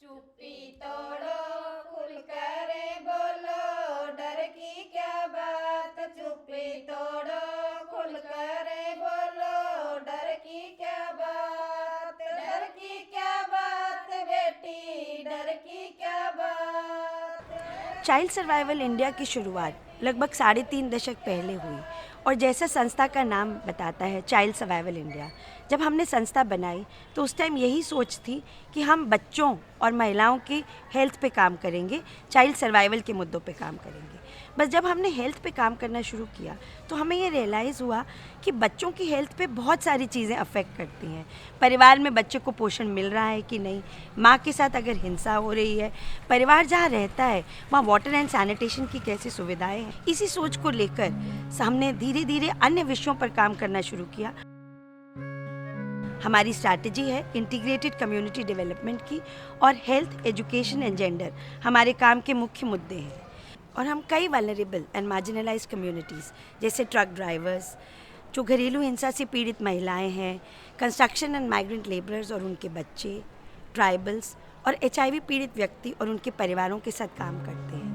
चुप्पी तोड़ो खुल करे बोलो, डर की क्या बात। चुप्पी तोड़ो खुल करे बोलो, डर की क्या बात। डर की क्या बात बेटी, डर की क्या बात। चाइल्ड सर्वाइवल इंडिया की शुरुआत लगभग 3.5 दशक पहले हुई और जैसा संस्था का नाम बताता है, चाइल्ड सर्वाइवल इंडिया। जब हमने संस्था बनाई तो उस टाइम यही सोच थी कि हम बच्चों और महिलाओं की हेल्थ पे काम करेंगे, चाइल्ड सर्वाइवल के मुद्दों पे काम करेंगे। बस जब हमने हेल्थ पे काम करना शुरू किया तो हमें ये रियलाइज़ हुआ कि बच्चों की हेल्थ पे बहुत सारी चीज़ें अफेक्ट करती हैं। परिवार में बच्चे को पोषण मिल रहा है कि नहीं, माँ के साथ अगर हिंसा हो रही है, परिवार जहाँ रहता है वहाँ वाटर एंड सैनिटेशन की कैसी सुविधाएं हैं। इसी सोच को लेकर हमने धीरे धीरे अन्य विषयों पर काम करना शुरू किया। हमारी स्ट्रैटेजी है इंटीग्रेटेड कम्युनिटी डेवलपमेंट की, और हेल्थ, एजुकेशन एंड जेंडर हमारे काम के मुख्य मुद्दे हैं। और हम कई वल्नरेबल एंड मार्जिनलाइज्ड कम्युनिटीज़ जैसे ट्रक ड्राइवर्स, जो घरेलू हिंसा से पीड़ित महिलाएं हैं, कंस्ट्रक्शन एंड माइग्रेंट लेबरर्स और उनके बच्चे, ट्राइबल्स और HIV पीड़ित व्यक्ति और उनके परिवारों के साथ काम करते हैं।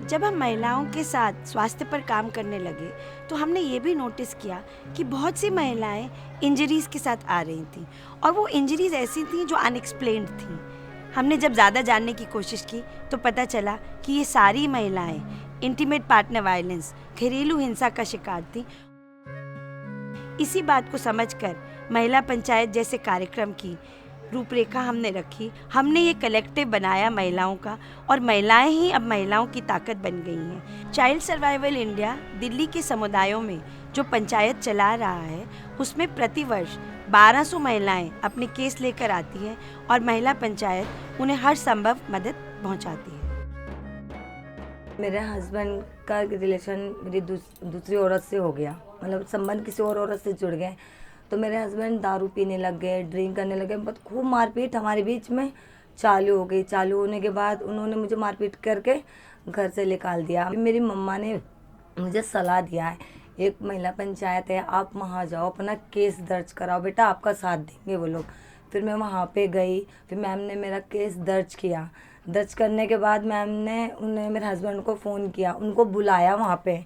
जब हम महिलाओं के साथ स्वास्थ्य पर काम करने लगे तो हमने ये भी नोटिस किया कि बहुत सी महिलाएं इंजरीज़ के साथ आ रही थीं, और वो इंजरीज़ ऐसी थीं जो अनएक्सप्लेन्ड थीं। हमने जब ज़्यादा जानने की कोशिश की तो पता चला कि ये सारी महिलाएं इंटीमेट पार्टनर वायलेंस, घरेलू हिंसा का शिकार थीं। इसी बात को समझकर महिला पंचायत जैसे कार्यक्रम की रूपरेखा हमने रखी। हमने ये कलेक्टिव बनाया महिलाओं का, और महिलाएं ही अब महिलाओं की ताकत बन गई हैं। चाइल्ड सर्वाइवल इंडिया दिल्ली के समुदायों में जो पंचायत चला रहा है, उसमें प्रतिवर्ष 1200 महिलाएं अपने केस लेकर आती हैं और महिला पंचायत उन्हें हर संभव मदद पहुंचाती है। मेरे हस्बैंड का रिलेशन मेरी दूसरी औरत से हो गया, मतलब संबंध किसी और औरत से जुड़ गए। तो मेरे हस्बैंड दारू पीने लग गए, ड्रिंक करने लगे, बहुत खूब मारपीट हमारे बीच में चालू हो गई। चालू होने के बाद उन्होंने मुझे मारपीट करके घर से निकाल दिया। मेरी मम्मा ने मुझे सलाह दिया है, एक महिला पंचायत है, आप वहाँ जाओ, अपना केस दर्ज कराओ, बेटा आपका साथ देंगे वो लोग। फिर मैं वहाँ पे गई, फिर मैम ने मेरा केस दर्ज किया। दर्ज करने के बाद मैम ने उन्हें मेरे हस्बैंड को फ़ोन किया, उनको बुलाया वहाँ पे।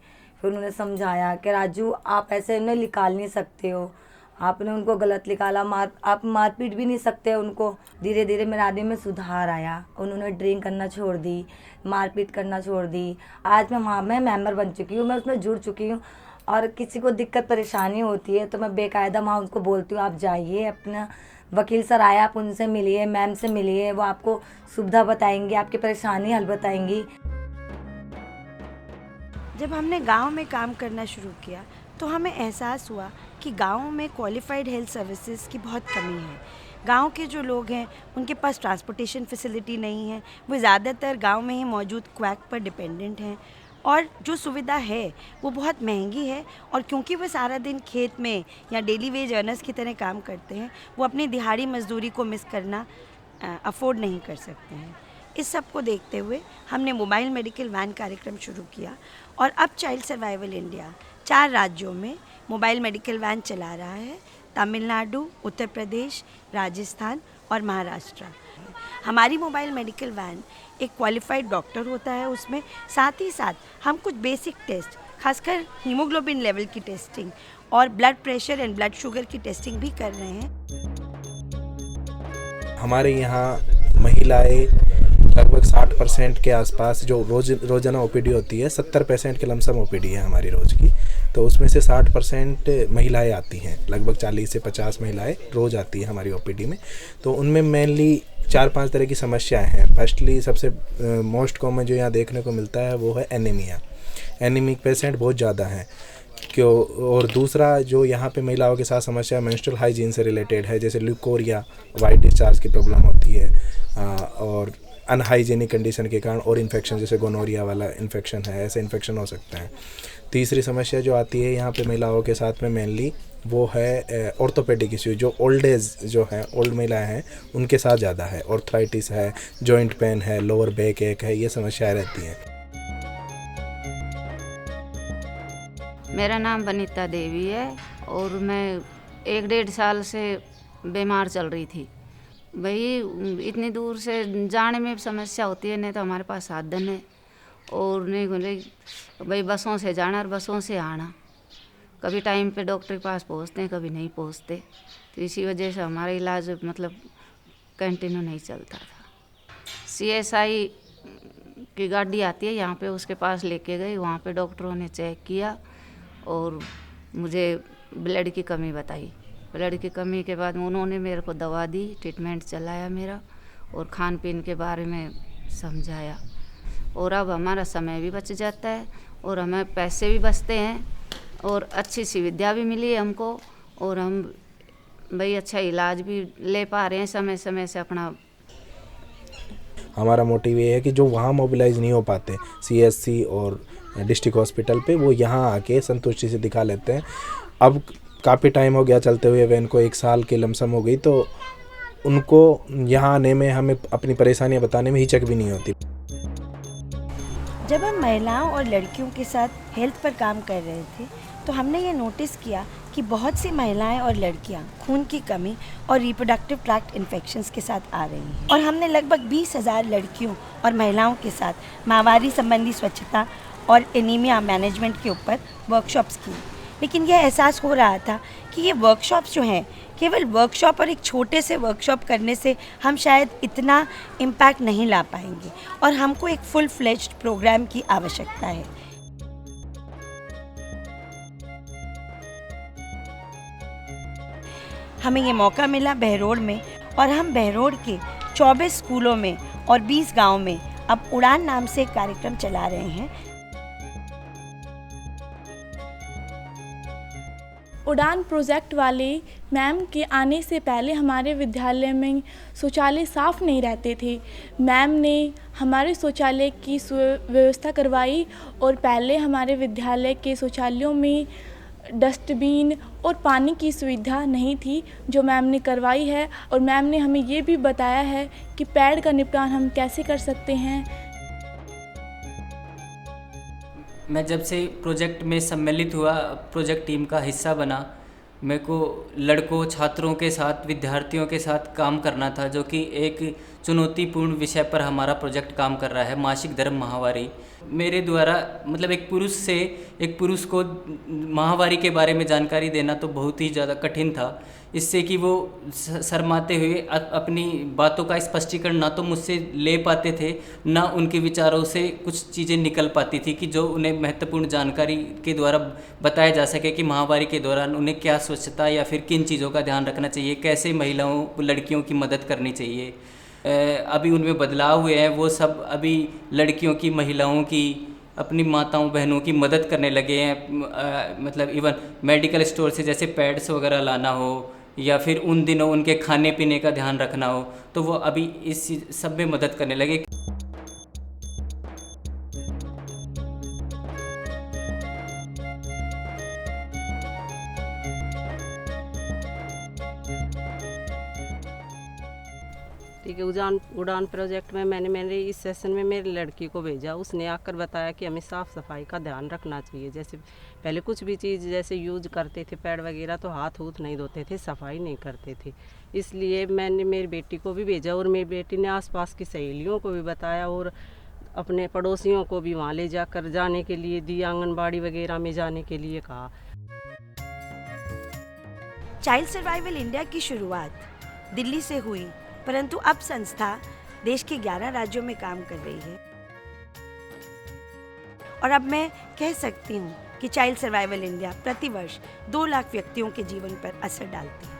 फिर उन्होंने समझाया कि राजू आप ऐसे उन्हें निकाल नहीं सकते हो, आपने उनको गलत निकाला, आप मारपीट भी नहीं सकते उनको। धीरे धीरे मेरे आदमी में सुधार आया, उन्होंने ड्रिंक करना छोड़ दी, मारपीट करना छोड़ दी। आज मैं वहाँ में मेंबर बन चुकी हूँ, मैं उसमें जुड़ चुकी हूँ। और किसी को दिक्कत परेशानी होती है तो मैं बेकायदा वहाँ उनको बोलती हूँ, आप जाइए, अपना वकील सर आए, आप उनसे मिलिए, मैम से मिलिए, वो आपको सुविधा बताएंगी, आपकी परेशानी हल बताएंगी। जब हमने गांव में काम करना शुरू किया तो हमें एहसास हुआ कि गाँव में क्वालिफाइड हेल्थ सर्विसेज की बहुत कमी है। गांव के जो लोग हैं उनके पास ट्रांसपोर्टेशन फैसिलिटी नहीं है, वो ज़्यादातर गांव में ही मौजूद क्वैक पर डिपेंडेंट हैं, और जो सुविधा है वो बहुत महंगी है। और क्योंकि वो सारा दिन खेत में या डेली वेज अर्नर्स की तरह काम करते हैं, वो अपनी दिहाड़ी मजदूरी को मिस करना अफोर्ड नहीं कर सकते हैं। इस सब को देखते हुए हमने मोबाइल मेडिकल वैन कार्यक्रम शुरू किया, और अब चाइल्ड सर्वाइवल इंडिया 4 राज्यों में मोबाइल मेडिकल वैन चला रहा है: तमिलनाडु, उत्तर प्रदेश, राजस्थान और महाराष्ट्र। हमारी मोबाइल मेडिकल वैन एक क्वालिफाइड डॉक्टर होता है उसमें, साथ ही साथ हम कुछ बेसिक टेस्ट, खासकर हीमोग्लोबिन लेवल की टेस्टिंग और blood pressure and blood sugar की टेस्टिंग भी कर रहे हैं। हमारे यहाँ महिलाएं लगभग 60% के आसपास जो रोज़ाना OPD होती है, 70% के लमसम OPD है हमारी रोज़ की, तो उसमें से 60% महिलाएं आती हैं। लगभग 40 से 50 महिलाएं रोज़ आती है हमारी OPD में। तो उनमें मेनली 4-5 तरह की समस्याएं हैं। फर्स्टली सबसे मोस्ट कॉमन जो यहाँ देखने को मिलता है वो है एनीमिया। एनीमिक पेशेंट बहुत ज़्यादा हैं क्यों। और दूसरा जो यहाँ पे महिलाओं के साथ समस्या मेंस्ट्रुअल हाइजीन से रिलेटेड है, जैसे ल्यूकोरिया, वाइट डिस्चार्ज की प्रॉब्लम होती है, और अनहाइजीनिक कंडीशन के कारण और इन्फेक्शन, जैसे गोनोरिया वाला इन्फेक्शन है, ऐसे इन्फेक्शन हो सकते हैं। तीसरी समस्या जो आती है यहाँ पे महिलाओं के साथ में मेनली वो है ऑर्थोपेडिक इश्यू, जो ओल्ड एज जो है, ओल्ड महिलाएं हैं उनके साथ ज़्यादा है। ऑर्थराइटिस है, जॉइंट पेन है, लोअर बैक एक है, ये समस्याएं रहती हैं। मेरा नाम वनीता देवी है और मैं 1-1.5 साल से बीमार चल रही थी। भाई इतनी दूर से जाने में समस्या होती है, नहीं तो हमारे पास साधन है और नहीं भाई बसों से जाना और बसों से आना। कभी टाइम पे डॉक्टर के पास पहुंचते हैं, कभी नहीं पहुंचते, तो इसी वजह से हमारा इलाज मतलब कंटिन्यू नहीं चलता था। CSI की गाड़ी आती है यहाँ पे, उसके पास लेके गई, वहाँ पे डॉक्टरों ने चेक किया और मुझे ब्लड की कमी बताई। ब्लड की कमी के बाद उन्होंने मेरे को दवा दी, ट्रीटमेंट चलाया मेरा और खान पीन के बारे में समझाया। और अब हमारा समय भी बच जाता है और हमें पैसे भी बचते हैं और अच्छी सुविधा भी मिली है हमको और हम भाई अच्छा इलाज भी ले पा रहे हैं समय समय से अपना। हमारा मोटिव ये है कि जो वहाँ मोबिलाइज नहीं हो पाते CSC और डिस्ट्रिक्ट हॉस्पिटल पे, वो यहाँ आके संतुष्टि से दिखा लेते हैं। अब काफ़ी टाइम हो गया चलते हुए, वैन को 1 साल की लमसम हो गई, तो उनको यहाँ आने में हमें अपनी परेशानियाँ बताने में हिचक भी नहीं होती। जब हम महिलाओं और लड़कियों के साथ हेल्थ पर काम कर रहे थे तो हमने ये नोटिस किया कि बहुत सी महिलाएं और लड़कियां खून की कमी और रिप्रोडक्टिव ट्रैक्ट इन्फेक्शंस के साथ आ रही हैं। और हमने लगभग 20,000 लड़कियों और महिलाओं के साथ माहवारी संबंधी स्वच्छता और एनीमिया मैनेजमेंट के ऊपर वर्कशॉप्स की। लेकिन यह एहसास हो रहा था कि ये वर्कशॉप्स जो हैं, केवल वर्कशॉप और एक छोटे से वर्कशॉप करने से हम शायद इतना इम्पैक्ट नहीं ला पाएंगे और हमको एक फुल फ्लेज्ड प्रोग्राम की आवश्यकता है। हमें ये मौका मिला बहरोड में और हम बहरोड के 24 स्कूलों में और 20 गाँव में अब उड़ान नाम से एक कार्यक्रम चला रहे हैं। उड़ान प्रोजेक्ट वाले मैम के आने से पहले हमारे विद्यालय में शौचालय साफ़ नहीं रहते थे। मैम ने हमारे शौचालय की व्यवस्था करवाई और पहले हमारे विद्यालय के शौचालयों में डस्टबिन और पानी की सुविधा नहीं थी, जो मैम ने करवाई है। और मैम ने हमें ये भी बताया है कि पेड़ का निपटान हम कैसे कर सकते हैं। मैं जब से प्रोजेक्ट में सम्मिलित हुआ, प्रोजेक्ट टीम का हिस्सा बना, मेरे को लड़कों, छात्रों के साथ, विद्यार्थियों के साथ काम करना था, जो कि एक चुनौतीपूर्ण विषय पर हमारा प्रोजेक्ट काम कर रहा है, मासिक धर्म माहवारी। मेरे द्वारा मतलब एक पुरुष को माहवारी के बारे में जानकारी देना तो बहुत ही ज़्यादा कठिन था, इससे कि वो शर्माते हुए अपनी बातों का स्पष्टीकरण ना तो मुझसे ले पाते थे, ना उनके विचारों से कुछ चीज़ें निकल पाती थी कि जो उन्हें महत्वपूर्ण जानकारी के द्वारा बताया जा सके कि माहवारी के दौरान उन्हें क्या स्वच्छता या फिर किन चीज़ों का ध्यान रखना चाहिए, कैसे महिलाओं, लड़कियों की मदद करनी चाहिए। अभी उनमें बदलाव हुए हैं, वो सब अभी लड़कियों की, महिलाओं की, अपनी माताओं बहनों की मदद करने लगे हैं। मतलब इवन मेडिकल स्टोर से जैसे पैड्स वगैरह लाना हो या फिर उन दिनों उनके खाने पीने का ध्यान रखना हो, तो वो अभी इस सब में मदद करने लगे। ठीक है, उड़ान प्रोजेक्ट में मैंने इस सेशन में मेरी लड़की को भेजा। उसने आकर बताया कि हमें साफ़ सफाई का ध्यान रखना चाहिए। जैसे पहले कुछ भी चीज़ जैसे यूज करते थे, पैड वगैरह, तो हाथ नहीं धोते थे, सफाई नहीं करते थे। इसलिए मैंने मेरी बेटी को भी भेजा और मेरी बेटी ने आसपास की सहेलियों को भी बताया और अपने पड़ोसियों को भी वहाँ ले जाकर जाने के लिए दी, आंगनबाड़ी वगैरह में जाने के लिए कहा। चाइल्ड सर्वाइवल इंडिया की शुरुआत दिल्ली से हुई, परंतु अब संस्था देश के 11 राज्यों में काम कर रही है और अब मैं कह सकती हूँ कि चाइल्ड सर्वाइवल इंडिया प्रतिवर्ष 2 लाख व्यक्तियों के जीवन पर असर डालती है।